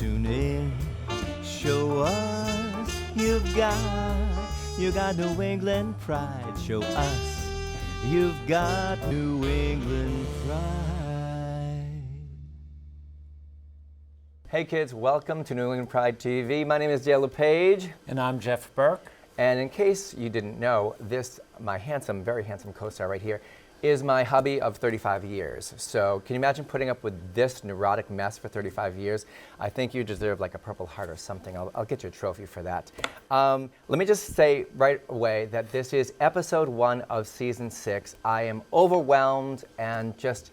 Tune in, show us you got New England pride. Show us you've got New England pride. Hey kids, welcome to New England Pride TV. My name is Dale LePage. And I'm Jeff Burke. And in case you didn't know, my handsome, very handsome co-star right here, is my hubby of 35 years. So can you imagine putting up with this neurotic mess for 35 years? I think you deserve like a Purple Heart or something. I'll get you a trophy for that. Let me just say right away that this is episode 1 of season 6. I am overwhelmed, and just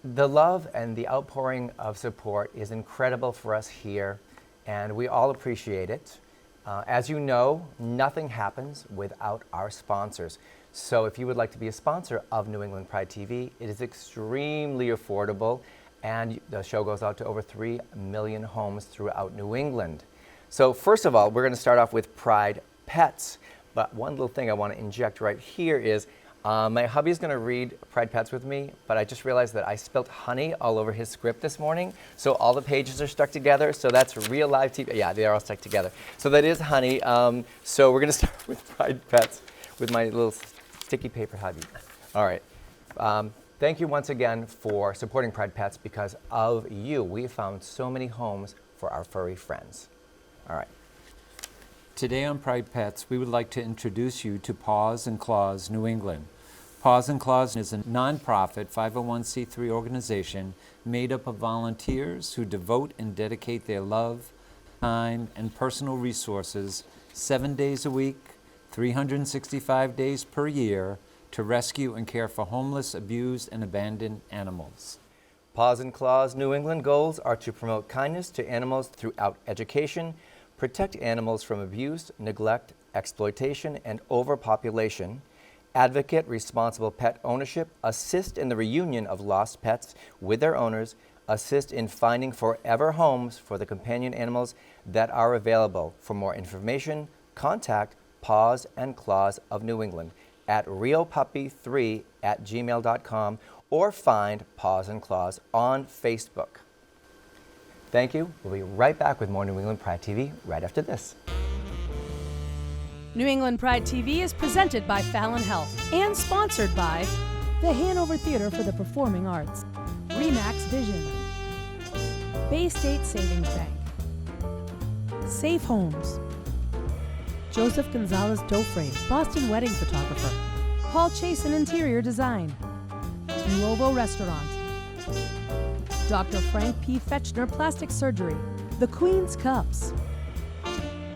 the love and the outpouring of support is incredible for us here, and we all appreciate it. As you know, nothing happens without our sponsors. So if you would like to be a sponsor of New England Pride TV, it is extremely affordable, and the show goes out to over 3 million homes throughout New England. So first of all, we're going to start off with Pride Pets. But one little thing I want to inject right here is my hubby's going to read Pride Pets with me, but I just realized that I spilt honey all over his script this morning, so all the pages are stuck together, so that's real live TV. Yeah, they're all stuck together. So that is honey. So we're going to start with Pride Pets with my little sticky paper hubby. All right. Thank you once again for supporting Pride Pets. Because of you, we have found so many homes for our furry friends. All right. Today on Pride Pets, we would like to introduce you to Paws and Claws New England. Paws and Claws is a nonprofit 501c3 organization made up of volunteers who devote and dedicate their love, time, and personal resources 7 days a week, 365 days per year to rescue and care for homeless, abused, and abandoned animals. Paws and Claws New England goals are to promote kindness to animals throughout education, protect animals from abuse, neglect, exploitation, and overpopulation, advocate responsible pet ownership, assist in the reunion of lost pets with their owners, assist in finding forever homes for the companion animals that are available. For more information, contact Paws and Claws of New England at riopuppy3@gmail.com or find Paws and Claws on Facebook. Thank you. We'll be right back with more New England Pride TV right after this. New England Pride TV is presented by Fallon Health and sponsored by the Hanover Theater for the Performing Arts, Remax Vision, Bay State Savings Bank, Safe Homes, Joseph Gonzalez Doframe, Boston Wedding Photographer, Paul Chasen Interior Design, Nuovo Restaurant, Dr. Frank P. Fetchner Plastic Surgery, The Queen's Cups,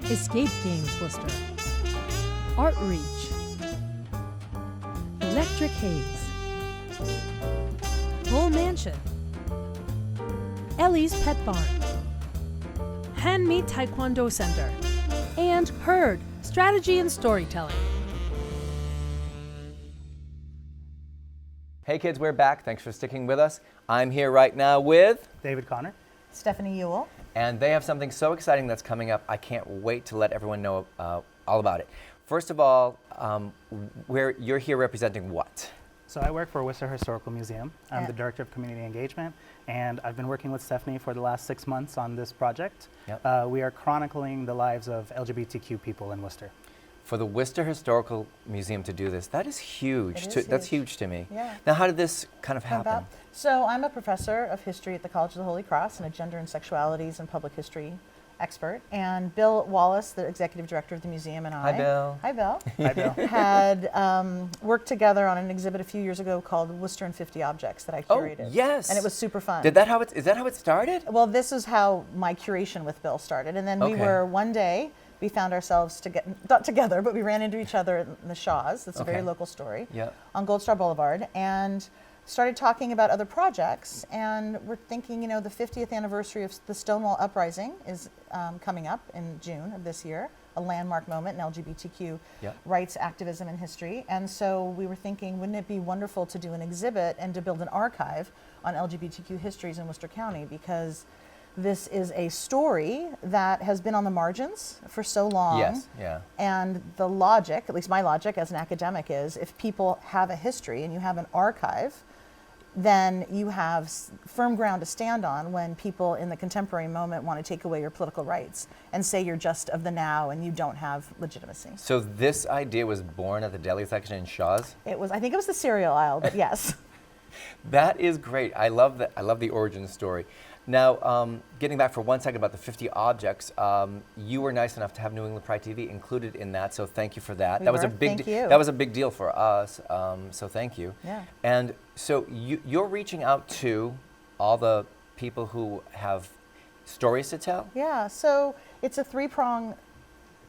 Escape Games Worcester, Art Reach, Electric Haze, Bull Mansion, Ellie's Pet Barn, Handmeet Taekwondo Center, and Herd Strategy and Storytelling. Hey kids, we're back. Thanks for sticking with us. I'm here right now with David Connor, Stephanie Ewell, and they have something so exciting that's coming up. I can't wait to let everyone know all about it. First of all, you're here representing what? So I work for Worcester Historical Museum. I'm Yeah. the Director of Community Engagement, and I've been working with Stephanie for the last 6 months on this project. Yep. We are chronicling the lives of LGBTQ people in Worcester. For the Worcester Historical Museum to do this, that is huge. It is That's huge. huge to me. Yeah. Now, how did this kind of Come happen? about. So I'm a professor of history at the College of the Holy Cross and a gender and sexualities and public history expert. And Bill Wallace, the executive director of the museum, and I. Hi, Bill. Hi, Bill. Hi, Bill. had worked together on an exhibit a few years ago called Worcester in 50 Objects that I curated. Oh, yes. And it was super fun. Is that how it started? Well, this is how my curation with Bill started. And then we Okay. were, one day, we found ourselves, not together, but we ran into each other in the Shaws. That's a very Okay. local story. Yeah. On Gold Star Boulevard. And started talking about other projects. And we're thinking, you know, the 50th anniversary of the Stonewall Uprising is coming up in June of this year, a landmark moment in LGBTQ Yeah. rights activism and history. And so we were thinking, wouldn't it be wonderful to do an exhibit and to build an archive on LGBTQ histories in Worcester County, because this is a story that has been on the margins for so long. Yes, yeah. And the logic, at least my logic as an academic, is if people have a history and you have an archive, then you have firm ground to stand on when people in the contemporary moment want to take away your political rights and say you're just of the now and you don't have legitimacy. So this idea was born at the deli section in Shaw's? It was, I think it was the cereal aisle, but yes. That is great. I love that. I love the origin story. Now, getting back for 1 second about the 50 objects, you were nice enough to have New England Pride TV included in that, so thank you for that. We That was a were. big. Thank you. That was a big deal for us. So thank you. Yeah. And so you're reaching out to all the people who have stories to tell. Yeah, so it's a three-prong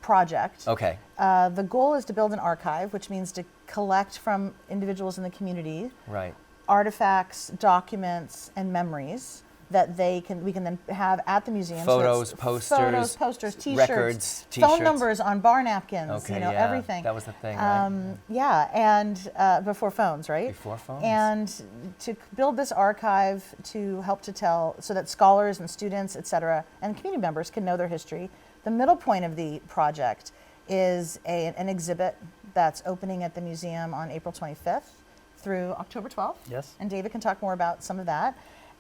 project. Okay. The goal is to build an archive, which means to collect from individuals in the community Right. artifacts, documents, and memories that we can then have at the museum. Photos, So it's posters, posters, T-shirts, records, phone T-shirts. numbers on bar napkins. Okay. You know, yeah. everything. That was the thing, right? Yeah, and before phones, right? Before phones. And to build this archive to help to tell, so that scholars and students, et cetera, and community members can know their history. The middle point of the project is an exhibit that's opening at the museum on April 25th through October 12th. Yes. And David can talk more about some of that.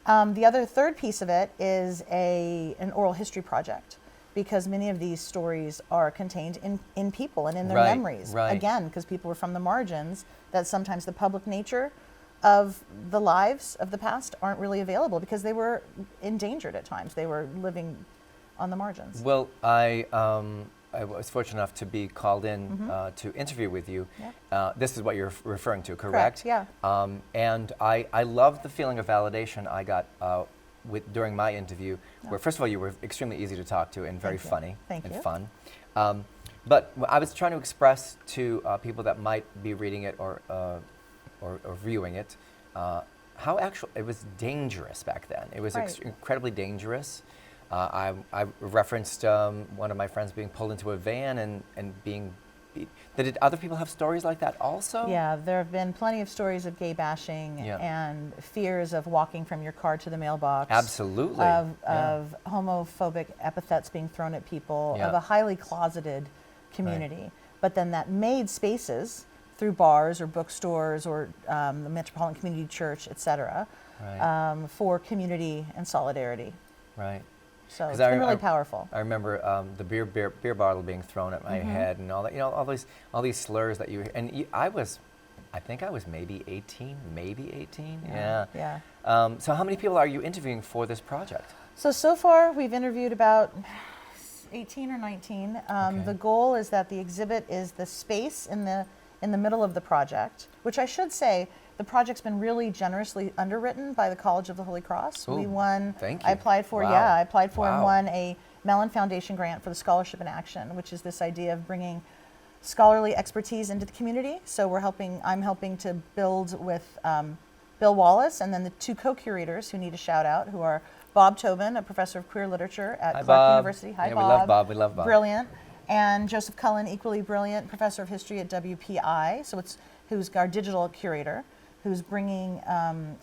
The other third piece of it is an oral history project, because many of these stories are contained in people and in their Right, memories. right. Again, because people were from the margins, that sometimes the public nature of the lives of the past aren't really available because they were endangered at times. They were living on the margins. Well, I was fortunate enough to be called in to interview with you. Yeah. This is what you're referring to, correct? Yeah. And I loved the feeling of validation I got during my interview, where first of all you were extremely easy to talk to and very Thank you. funny Thank and you. fun. But I was trying to express to people that might be reading it or viewing it how actually it was dangerous back then. It was Right. incredibly dangerous. I referenced one of my friends being pulled into a van and being beat. Did other people have stories like that also? Yeah, there have been plenty of stories of gay bashing Yeah. and fears of walking from your car to the mailbox. Absolutely. Of Yeah. homophobic epithets being thrown at people, Yeah. of a highly closeted community. But then that made spaces through bars or bookstores or the Metropolitan Community Church, et cetera, Right. for community and solidarity. Right. So 'Cause it's been really powerful. I remember the beer bottle being thrown at my head and all that. You know, all these slurs that I think I was maybe 18. Yeah. Yeah. So how many people are you interviewing for this project? So far we've interviewed about 18 or 19. Okay. The goal is that the exhibit is the space in the middle of the project, which I should say, the project's been really generously underwritten by the College of the Holy Cross. We Ooh, won. thank I you. applied for, Wow. yeah, I applied for and Wow. won a Mellon Foundation grant for the Scholarship in Action, which is this idea of bringing scholarly expertise into the community. So I'm helping to build with Bill Wallace and then the two co-curators who need a shout out, who are Bob Tobin, a professor of queer literature at Hi, Clark Bob. University. Hi, Yeah, Bob. we love Bob. We love Bob. Brilliant. And Joseph Cullen, equally brilliant, professor of history at WPI, who's our digital curator, who's bringing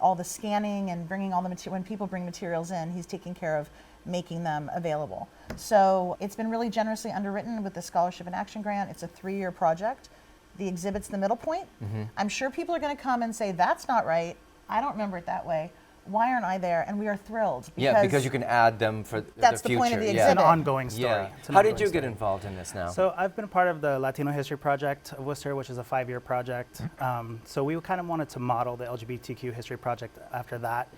all the scanning and bringing all the material. When people bring materials in, he's taking care of making them available. So it's been really generously underwritten with the Scholarship in Action grant. It's a 3-year project. The exhibit's the middle point. I'm sure people are going to come and say, that's not right. I don't remember it that way. Why aren't I there? And we are thrilled. Yeah, because you can add them for That's the the future. point of the yeah. It's an exhibit. ongoing story. Yeah. It's an How did ongoing you get story. involved in this now? So I've been a part of the Latino History Project of Worcester, which is a 5-year project. So we kind of wanted to model the LGBTQ History Project after that.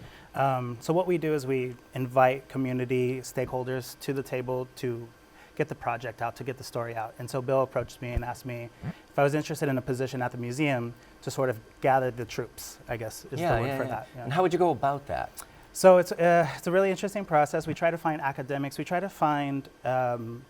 So what we do is we invite community stakeholders to the table to get the project out, to get the story out. And so Bill approached me and asked me if I was interested in a position at the museum to sort of gather the troops, I guess is the word for that. Yeah. And how would you go about that? So it's a really interesting process. We try to find academics. We try to find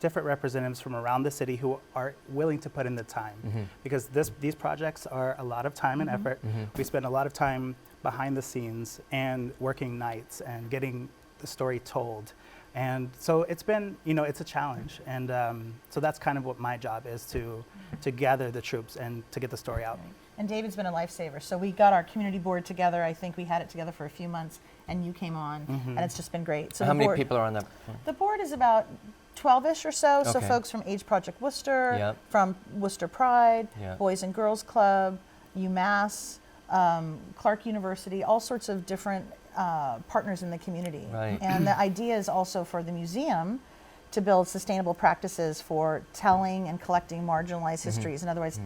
different representatives from around the city who are willing to put in the time, because these projects are a lot of time and effort. We spend a lot of time behind the scenes and working nights and getting the story told. And so it's been, it's a challenge. And so that's kind of what my job is, to gather the troops and to get the story out. And David's been a lifesaver. So we got our community board together. I think we had it together for a few months, and you came on, and it's just been great. So How the many board, people are on the? The board is about 12-ish or so. So Okay. folks from Age Project Worcester, Yep. from Worcester Pride, Yep. Boys and Girls Club, UMass, Clark University, all sorts of different partners in the community. Right. And the idea is also for the museum to build sustainable practices for telling and collecting marginalized histories. In other words,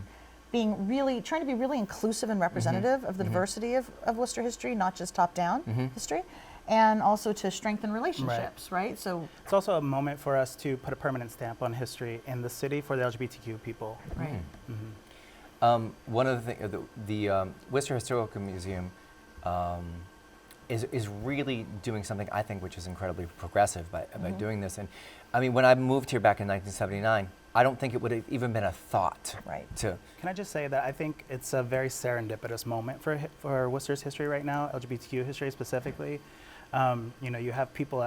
trying to be really inclusive and representative of the diversity of Worcester history, not just top-down history, and also to strengthen relationships, right? So It's also a moment for us to put a permanent stamp on history in the city for the LGBTQ people. right. One of the things, the Worcester Historical Museum is really doing something I think which is incredibly progressive by doing this. And I mean, when I moved here back in 1979, I don't think it would have even been a thought Right. to. Can I just say that I think it's a very serendipitous moment for Worcester's history right now, LGBTQ history specifically. You have people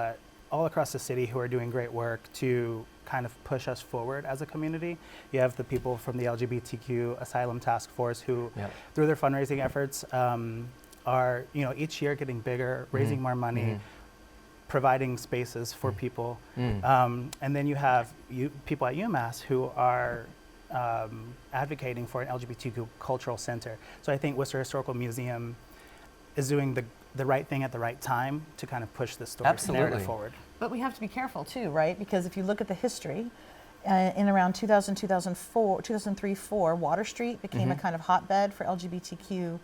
all across the city who are doing great work to kind of push us forward as a community. You have the people from the LGBTQ Asylum Task Force who, Yep. through their fundraising efforts, are each year getting bigger, raising more money, providing spaces for people. And then you have people at UMass who are advocating for an LGBTQ cultural center. So I think Worcester Historical Museum is doing the right thing at the right time to kind of push this story narrative Absolutely. forward. But we have to be careful too, right? Because if you look at the history, in around 2000, 2004, 2003-04, Water Street became a kind of hotbed for LGBTQ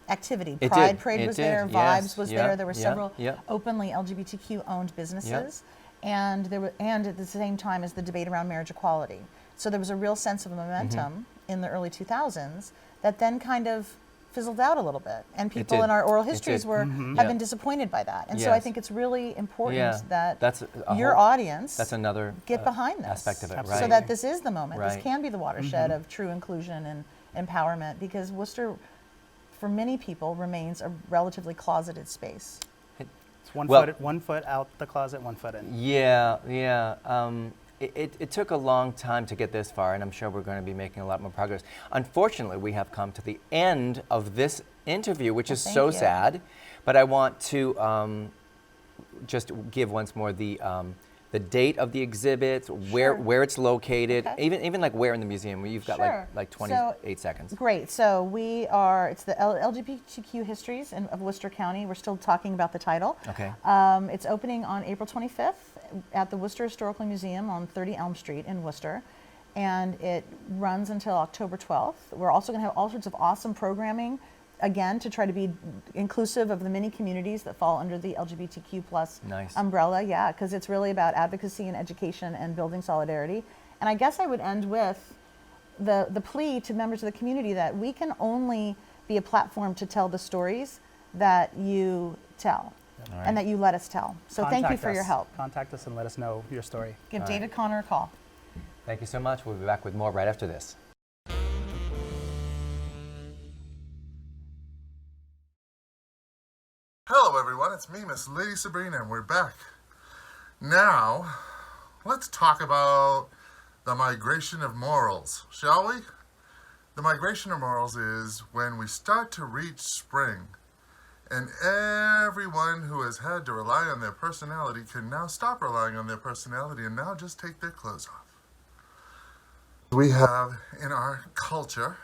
activity. It Pride did. Parade It was did. there, Yes. Vibes was Yep. there. There were Yep. several Yep. openly LGBTQ owned businesses, and and at the same time as the debate around marriage equality. So there was a real sense of momentum in the early 2000s that then kind of fizzled out a little bit, and people did. in our oral It histories did. have Yeah. been disappointed by that. And so I Yes. think it's really important Yeah. that That's a your whole- audience That's another get behind this aspect of it, Absolutely. right? so that this is the moment. Right. This can be the watershed of true inclusion and empowerment, because Worcester, for many people, remains a relatively closeted space. It's one Well- foot out the closet, 1 foot in. Yeah, yeah. It took a long time to get this far, and I'm sure we're going to be making a lot more progress. Unfortunately, we have come to the end of this interview, which is Thank so you. sad. But I want to just give once more the date of the exhibit, Sure. where it's located, Okay. even like where in the museum. You've got Sure. like So- 28 seconds. Great. So it's the LGBTQ Histories of Worcester County. We're still talking about the title. Okay. It's opening on April 25th at the Worcester Historical Museum on 30 Elm Street in Worcester, and it runs until October 12th. We're also going to have all sorts of awesome programming, again, to try to be inclusive of the many communities that fall under the LGBTQ plus Nice. umbrella. Yeah, because it's really about advocacy and education and building solidarity. And I guess I would end with the plea to members of the community that we can only be a platform to tell the stories that you tell All right. and that you let us tell. So thank you Contact for your us. help. Contact us and let us know your story. Give All right. David Connor a call. Thank you so much. We'll be back with more right after this. Hello, everyone. It's me, Miss Lady Sabrina, and we're back. Now, let's talk about the migration of morals, shall we? The migration of morals is when we start to reach spring, and everyone who has had to rely on their personality can now stop relying on their personality and now just take their clothes off. We have in our culture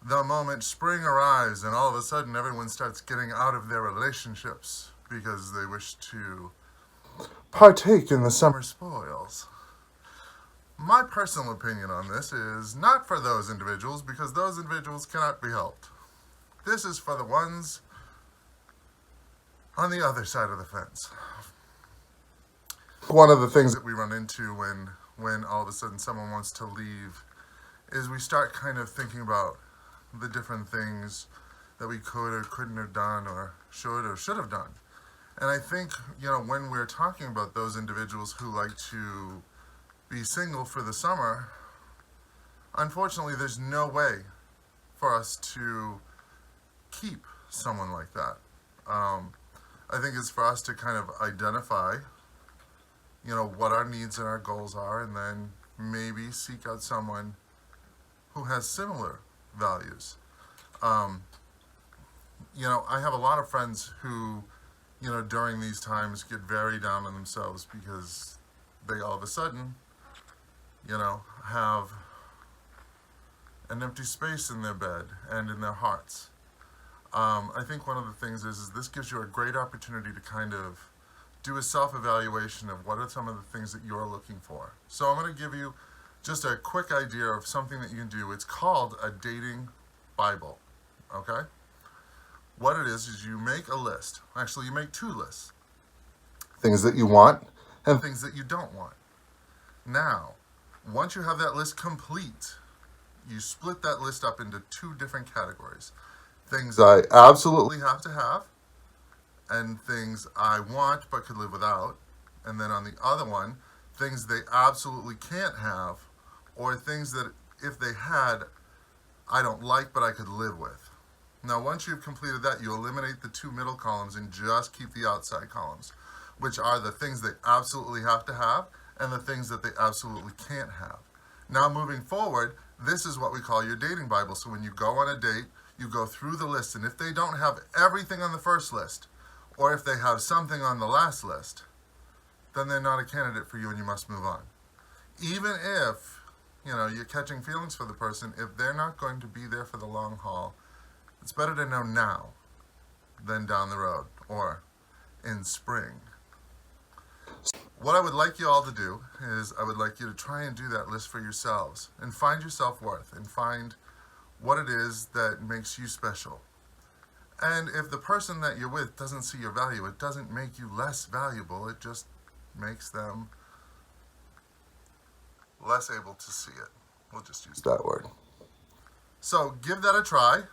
the moment spring arrives and all of a sudden everyone starts getting out of their relationships because they wish to partake in the summer spoils. My personal opinion on this is not for those individuals, because those individuals cannot be helped. This is for the ones on the other side of the fence. One of the things that we run into when all of a sudden someone wants to leave is we start kind of thinking about the different things that we could or couldn't have done or should have done. And I think, when we're talking about those individuals who like to be single for the summer, unfortunately there's no way for us to keep someone like that. I think it's for us to kind of identify, what our needs and our goals are, and then maybe seek out someone who has similar values. I have a lot of friends who, during these times get very down on themselves because they all of a sudden, have an empty space in their bed and in their hearts. I think one of the things is this gives you a great opportunity to kind of do a self-evaluation of what are some of the things that you're looking for. So I'm going to give you just a quick idea of something that you can do. It's called a dating Bible, okay? What it is you make a list. Actually, you make 2 lists. Things that you want and things that you don't want. Now, once you have that list complete, you split that list up into 2 different categories. Things I absolutely have to have, and things I want but could live without. And then on the other one, things they absolutely can't have, or things that if they had, I don't like but I could live with. Now, once you've completed that, you eliminate the 2 middle columns and just keep the outside columns, which are the things they absolutely have to have and the things that they absolutely can't have. Now, moving forward, this is what we call your dating Bible. So when you go on a date, you go through the list, and if they don't have everything on the first list, or if they have something on the last list, then they're not a candidate for you and you must move on. Even if, you're catching feelings for the person, if they're not going to be there for the long haul, it's better to know now than down the road or in spring. What I would like you all to do is I would like you to try and do that list for yourselves and find your self-worth and find what it is that makes you special. And if the person that you're with doesn't see your value, it doesn't make you less valuable, it just makes them less able to see it. We'll just use that word. So give that a try.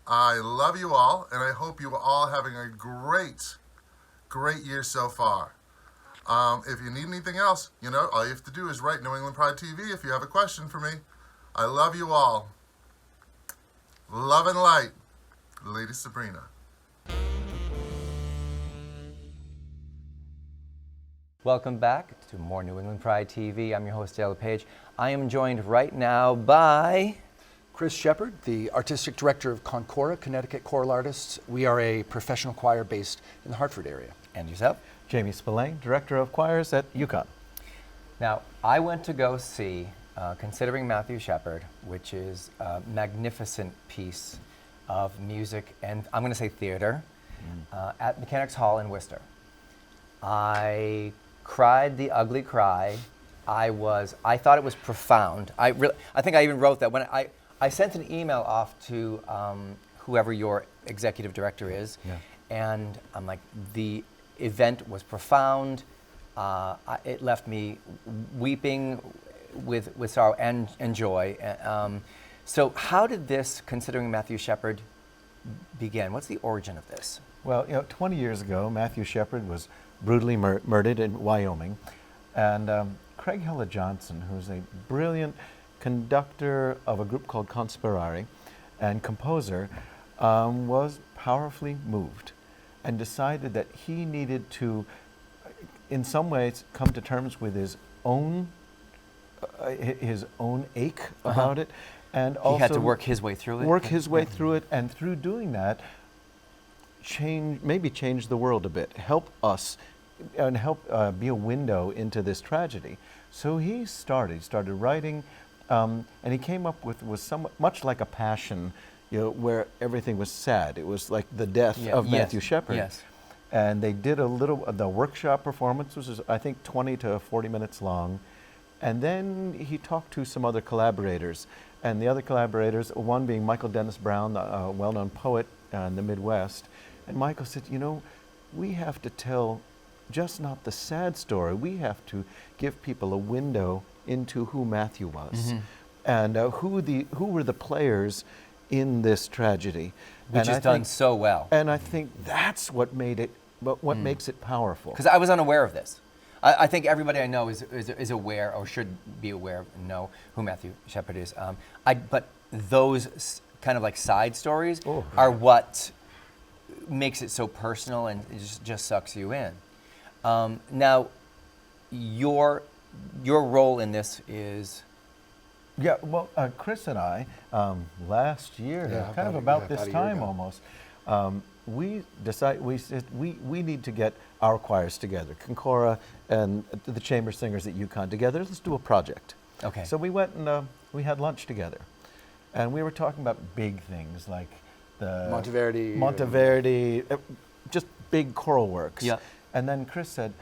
I love you all, and I hope you are all having a great year so far. If you need anything else, all you have to do is write New England Pride TV if you have a question for me. I love you all. Love and light, Lady Sabrina. Welcome back to more New England Pride TV. I'm your host, Dale LePage. I am joined right now by Chris Shepard, the Artistic Director of Concora, Connecticut Choral Artists. We are a professional choir based in the Hartford area. and yourself. Jamie Spillane, Director of Choirs at UConn. Now, I went to go see Considering Matthew Shepard, which is a magnificent piece of music and I'm going to say theater at Mechanics Hall in Worcester. I cried the ugly cry. I thought it was profound. I think I even wrote that when I sent an email off to whoever your executive director is, and I'm like, the event was profound. It left me weeping with sorrow and joy. So how did this Considering Matthew Shepard begin? What's the origin of this? Well, 20 years ago, Matthew Shepard was brutally murdered in Wyoming. And Craig Hella Johnson, who's a brilliant conductor of a group called Conspirare and composer, was powerfully moved and decided that he needed to, in some ways, come to terms with his own ache about it, and also he had to work his way through it. Work his way through it, and through doing that, change the world a bit, help us, and help be a window into this tragedy. So he started writing, and he came up with somewhat much like a Passion, where everything was sad. It was like the death of Matthew Shepard. Yes. And they did the workshop performance, which was I think 20 to 40 minutes long. And then he talked to some other collaborators. And the other collaborators, one being Michael Dennis Brown, a well-known poet in the Midwest. And Michael said, we have to tell just not the sad story. We have to give people a window into who Matthew was, and who were the players in this tragedy. Which is done so well. And I think that's what made it, what makes it powerful. Because I was unaware of this. I think everybody I know is aware or should be aware of and know who Matthew Shepard is. But those kind of like side stories are what makes it so personal and it just sucks you in. Now, your role in this is... Yeah, well, Chris and I, last year, kind of about this time almost, we said we need to get our choirs together, Concora and the chamber singers at UConn together. Let's do a project. Okay. So we went and we had lunch together. And we were talking about big things like the Monteverdi. Monteverdi, just big choral works. Yeah. And then Chris said,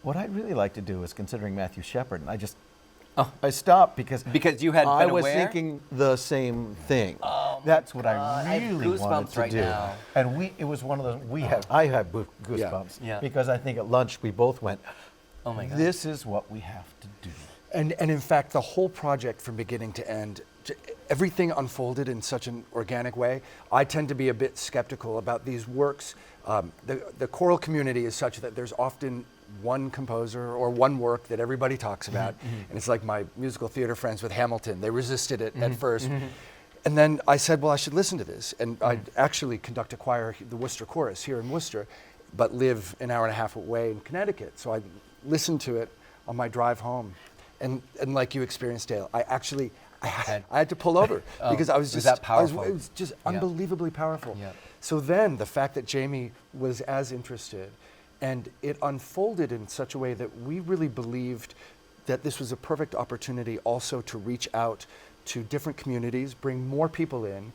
what I'd really like to do is considering Matthew Shepard. And I stopped because you had I been was aware? thinking the same thing. Oh, That's what God, I I have really wanted goosebumps to right do. now. And it was one of those, I had goosebumps Yeah. because I think at lunch we both went, Oh my God. this is what we have to do. And in fact, the whole project from beginning to end, everything unfolded in such an organic way. I tend to be a bit skeptical about these works. The choral community is such that there's often one composer or one work that everybody talks about. And it's like my musical theater friends with Hamilton. They resisted it at first. And then I said, well, I should listen to this. And I actually conduct a choir, the Worcester Chorus here in Worcester, but live an hour and a half away in Connecticut. So I listened to it on my drive home. And like you experienced, Dale, I had to pull over because I was was just that powerful? it was just Yeah. unbelievably powerful. Yeah. So then the fact that Jamie was as interested, and it unfolded in such a way that we really believed that this was a perfect opportunity also to reach out to different communities, bring more people in,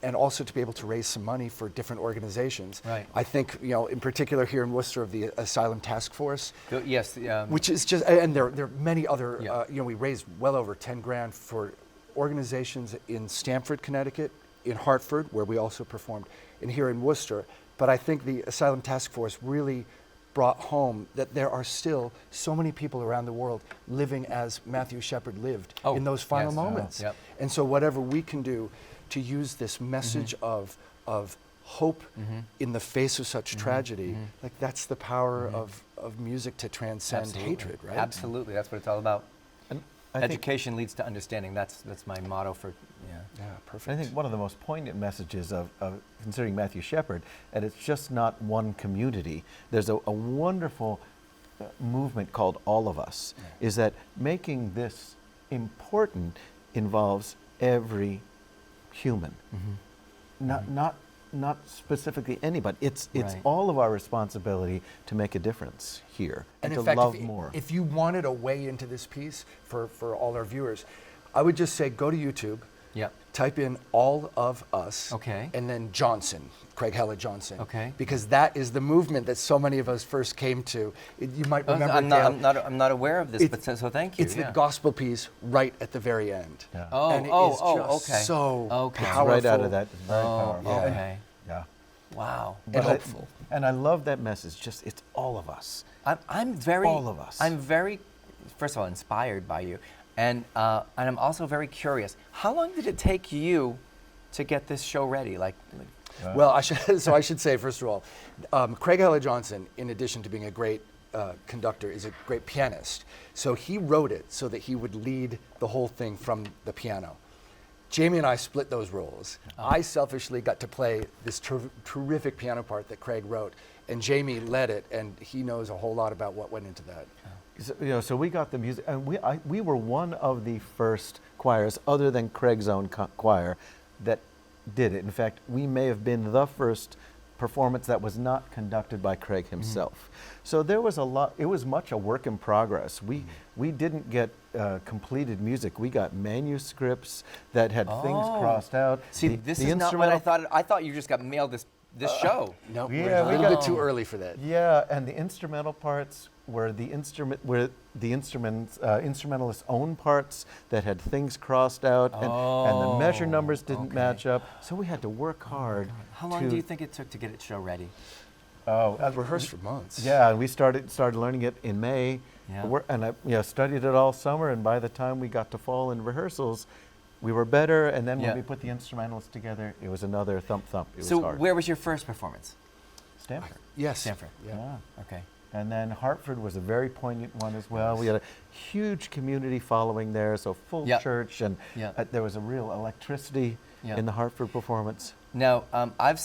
and also to be able to raise some money for different organizations. Right. I think, in particular here in Worcester of the Asylum Task Force, Yes. which is just, and there are many other, Yeah. we raised well over 10 grand for organizations in Stamford, Connecticut, in Hartford, where we also performed, and here in Worcester. But I think the Asylum Task Force really brought home that there are still so many people around the world living as Matthew Shepard lived Oh, in those final yes. moments. Yep. And so whatever we can do to use this message of hope in the face of such tragedy, like that's the power of music to transcend Absolutely. hatred, right? Absolutely. That's what it's all about. And I think, Education leads to understanding. That's my motto for, Yeah, perfect. I think one of the most poignant messages of considering Matthew Shepard, and it's just not one community. There's a wonderful movement called All of Us, is that making this important involves every human, not specifically anybody. It's Right. all of our responsibility to make a difference here and in to fact, love if, more. if you wanted a way into this piece for all our viewers, I would just say go to YouTube, Yep. type in All of Us, Okay. and then Johnson, Craig Hella Johnson. Okay. Because that is the movement that so many of us first came to. You might remember I'm Dale, not aware of this, It's- but so thank you. it's yeah. the gospel piece right at the very end. Yeah. Oh, and it oh, is oh, just okay. so Okay. It's powerful. right out of that. It's very Oh, powerful. okay. Yeah. Wow. And But hopeful. And I love that message. Just it's all of us. I'm very. All of us. I'm very, first of all, inspired by you, and I'm also very curious. How long did it take you to get this show ready? Well, I should say, first of all, Craig Hella Johnson, in addition to being a great conductor, is a great pianist. So he wrote it so that he would lead the whole thing from the piano. Jamie and I split those roles. I selfishly got to play this terrific piano part that Craig wrote, and Jamie led it, and he knows a whole lot about what went into that. So we got the music, and we were one of the first choirs, other than Craig's own choir, that did it. In fact, we may have been the first performance that was not conducted by Craig himself. So there was a lot. It was much a work in progress. We didn't get completed music. We got manuscripts that had things crossed out. See, this is not what I thought. I thought you just got mailed this show. No, Yeah, we're a we little got- bit too early for that. Yeah, and the instrumental parts were the instrumentalist's own parts that had things crossed out, and the measure numbers didn't okay. match up. So we had to work hard. How long do you think it took to get the show ready? I've rehearsed for months. Yeah, and we started learning it in May, Yeah. and I studied it all summer. And by the time we got to fall in rehearsals, we were better. And then Yeah. when we put the instrumentals together, it was another thump. It So was hard. where was your first performance? Stanford. Yes. Stanford. Yeah. Okay. And then Hartford was a very poignant one as well. We had a huge community following there, so full Yep. church, and Yep. there was a real electricity Yep. in the Hartford performance. Now, I've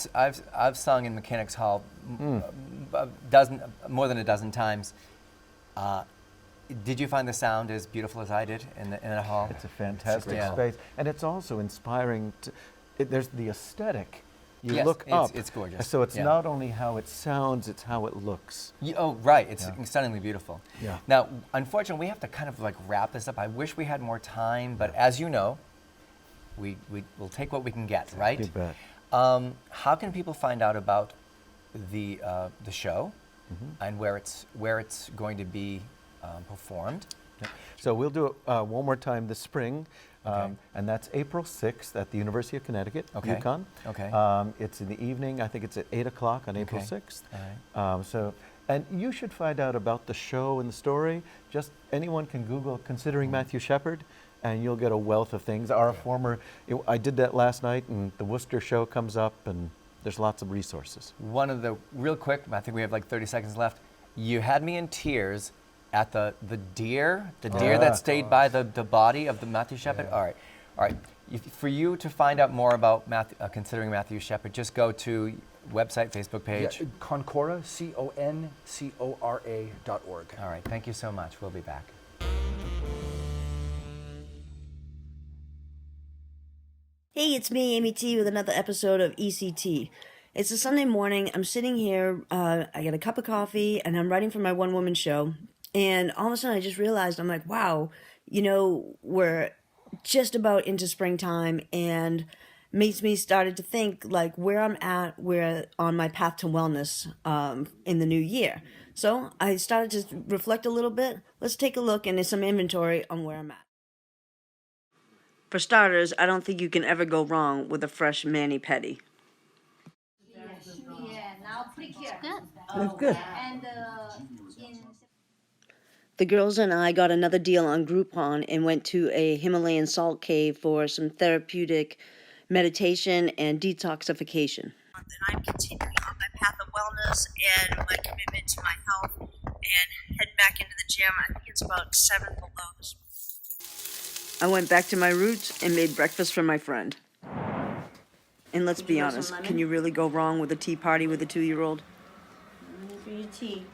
sung in Mechanics Hall more than a dozen times. Did you find the sound as beautiful as I did in the hall? It's a fantastic Yeah. space, and it's also inspiring. There's the aesthetic. You Yes, look it's- up. it's gorgeous. So it's Yeah. not only how it sounds; it's how it looks. Oh, right. It's Yeah. stunningly beautiful. Yeah. Now, unfortunately, we have to kind of wrap this up. I wish we had more time, but as you know, we'll take what we can get, right? You bet. How can people find out about the show and where it's going to be performed? So we'll do it one more time this spring, Okay. and that's April 6th at the University of Connecticut, Okay. UConn. Okay. It's in the evening. I think it's at 8 o'clock on April Okay. 6th. All right. And you should find out about the show and the story. Just anyone can Google Considering Matthew Shepard, and you'll get a wealth of things. I did that last night, and the Worcester show comes up, and there's lots of resources. One of the, real quick, I think we have like 30 seconds left. You had me in tears at the deer that stayed by the body of the Matthew Shepard. Yeah. All right. For you to find out more about Considering Matthew Shepard, just go to website, Facebook page. Yeah, Concora, CONCORA.org. All right, thank you so much. We'll be back. Hey, it's me, Amy T, with another episode of ECT. It's a Sunday morning. I'm sitting here, I get a cup of coffee, and I'm writing for my one-woman show. And all of a sudden, I just realized, I'm like, wow, we're just about into springtime, and makes me started to think, like, where I'm at, where on my path to wellness in the new year. So I started to reflect a little bit. Let's take a look and some inventory on where I'm at. For starters, I don't think you can ever go wrong with a fresh mani-pedi. That's good. The girls and I got another deal on Groupon and went to a Himalayan salt cave for some therapeutic meditation and detoxification. And I'm continuing on my path of wellness and my commitment to my health and head back into the gym. I think it's about 7 below this morning. I went back to my roots and made breakfast for my friend. And let's be honest, can you really go wrong with a tea party with a 2-year-old? For your tea.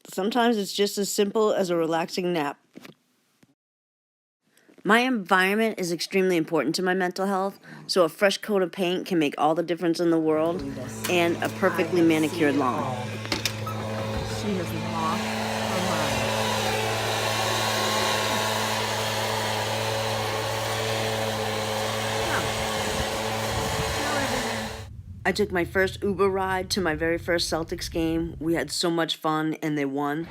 Sometimes it's just as simple as a relaxing nap. My environment is extremely important to my mental health, so a fresh coat of paint can make all the difference in the world, and a perfectly manicured lawn. She has lost her mind. I took my first Uber ride to my very first Celtics game. We had so much fun, and they won.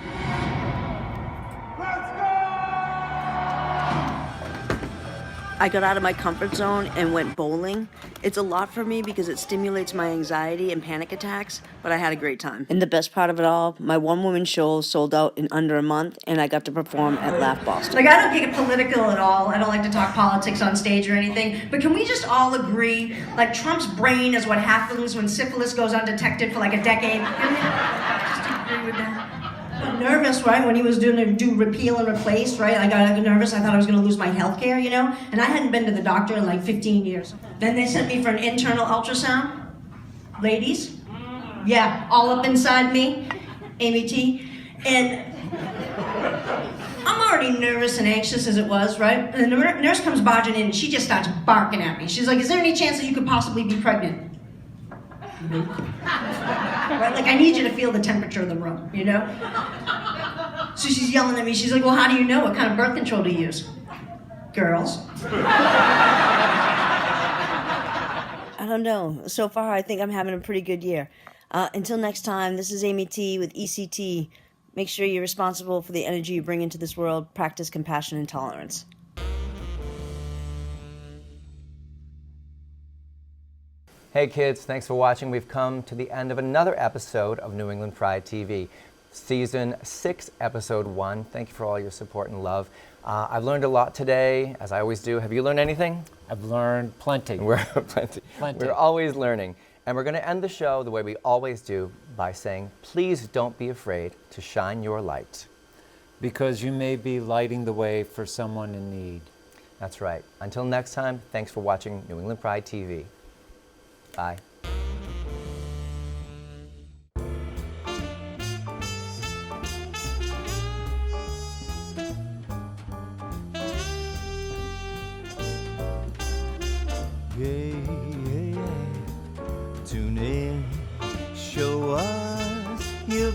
I got out of my comfort zone and went bowling. It's a lot for me because it stimulates my anxiety and panic attacks, but I had a great time. And the best part of it all, my one-woman show sold out in under a month, and I got to perform at Laugh Boston. Like, I don't get political at all. I don't like to talk politics on stage or anything. But can we just all agree, like, Trump's brain is what happens when syphilis goes undetected for like a decade? Can we just agree with that? I got nervous, right, when he was doing repeal and replace, right? I got nervous. I thought I was going to lose my health care, And I hadn't been to the doctor in like 15 years. Then they sent me for an internal ultrasound. Ladies, yeah, all up inside me, Amy T. And I'm already nervous and anxious as it was, right? And the nurse comes barging in and she just starts barking at me. She's like, is there any chance that you could possibly be pregnant? Right? Like, I need you to feel the temperature of the room, So she's yelling at me. She's like, well, how do you know? What kind of birth control do you use? Girls. I don't know. So far, I think I'm having a pretty good year. Until next time, this is Amy T with ECT. Make sure you're responsible for the energy you bring into this world. Practice compassion and tolerance. Hey kids, thanks for watching. We've come to the end of another episode of New England Pride TV. Season 6, Episode 1. Thank you for all your support and love. I've learned a lot today, as I always do. Have you learned anything? I've learned plenty. Plenty. We're always learning. And we're going to end the show the way we always do by saying, please don't be afraid to shine your light. Because you may be lighting the way for someone in need. That's right. Until next time, thanks for watching New England Pride TV. Bye. Tune in, show us you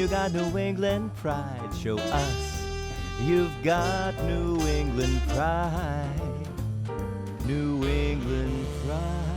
got New England pride. Show us You've got New England pride. New England pride.